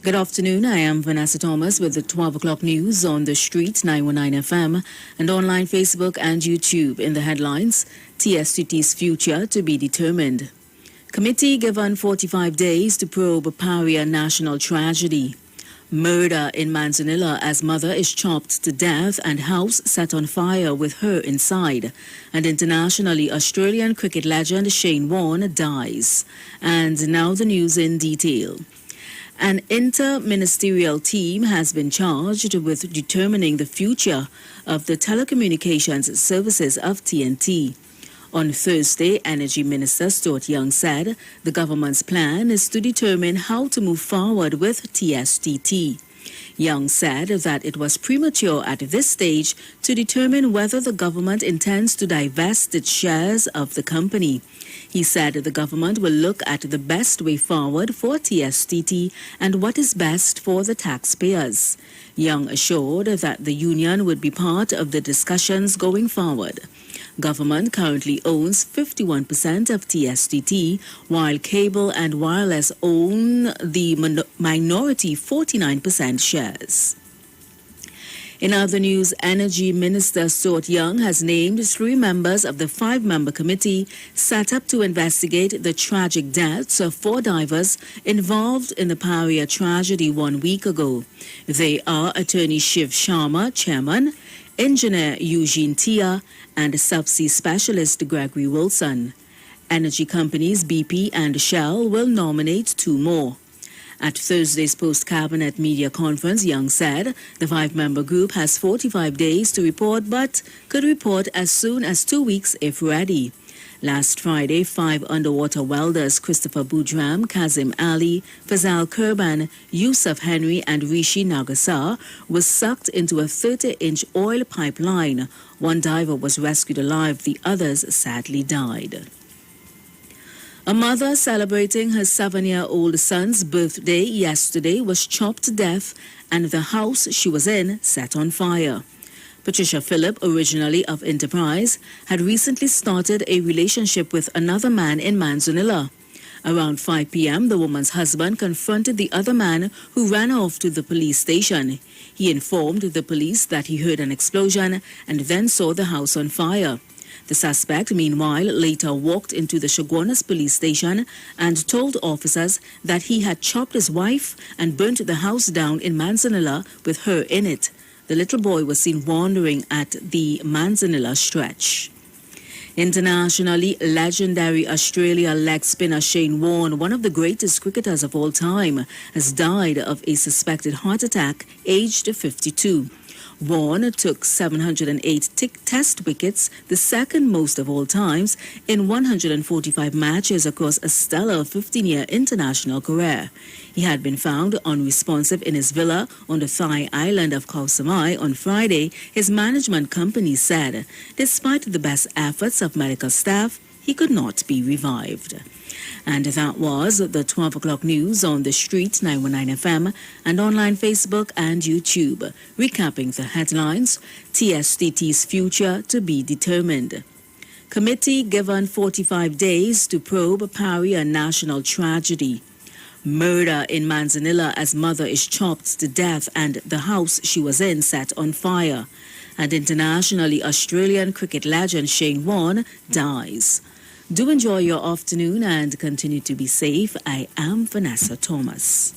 Good afternoon. I am Vanessa Thomas with the 12 o'clock news on the street 919 FM and online Facebook and YouTube. In the headlines, TSTT's future to be determined. Committee given 45 days to probe Paria national tragedy. Murder in Manzanilla as mother is chopped to death and house set on fire with her inside. And internationally, Australian cricket legend Shane Warne dies. And now the news in detail. An inter-ministerial team has been charged with determining the future of the telecommunications services of TNT. On Thursday, Energy Minister Stuart Young said the government's plan is to determine how to move forward with TSTT. Young said that it was premature at this stage to determine whether the government intends to divest its shares of the company. He said the government will look at the best way forward for TSTT and what is best for the taxpayers. Young assured that the union would be part of the discussions going forward. Government currently owns 51% of TSTT, while Cable and Wireless own the minority 49% shares. In other news, Energy Minister Stuart Young has named 3 members of the 5-member committee set up to investigate the tragic deaths of 4 divers involved in the Paria tragedy 1 week ago. They are Attorney Shiv Sharma, Chairman, Engineer Eugene Tia, and Subsea Specialist Gregory Wilson. Energy companies BP and Shell will nominate 2 more. At Thursday's post-cabinet media conference, Young said the 5-member group has 45 days to report, but could report as soon as 2 weeks if ready. Last Friday, 5 underwater welders, Christopher Boudram, Kazim Ali, Fazal Kurban, Yusuf Henry and Rishi Nagasar, was sucked into a 30-inch oil pipeline. 1 diver was rescued alive, the others sadly died. A mother celebrating her 7-year-old son's birthday yesterday was chopped to death and the house she was in set on fire. Patricia Phillip, originally of Enterprise, had recently started a relationship with another man in Manzanilla. Around 5 p.m., the woman's husband confronted the other man who ran off to the police station. He informed the police that he heard an explosion and then saw the house on fire. The suspect, meanwhile, later walked into the Chaguanas police station and told officers that he had chopped his wife and burnt the house down in Manzanilla with her in it. The little boy was seen wandering at the Manzanilla stretch. Internationally, legendary Australia leg spinner Shane Warne, one of the greatest cricketers of all time, has died of a suspected heart attack, aged 52. Warne took 708 test wickets, the second most of all times, in 145 matches across a stellar 15-year international career. He had been found unresponsive in his villa on the Thai island of Koh Samui on Friday, his management company said. Despite the best efforts of medical staff, he could not be revived. And that was the 12 o'clock news on the street 919 FM and online Facebook and YouTube. Recapping the headlines, TSTT's future to be determined. Committee given 45 days to probe Paria national tragedy. Murder in Manzanilla as mother is chopped to death and the house she was in set on fire. And internationally, Australian cricket legend Shane Warne dies. Do enjoy your afternoon and continue to be safe. I am Vanessa Thomas.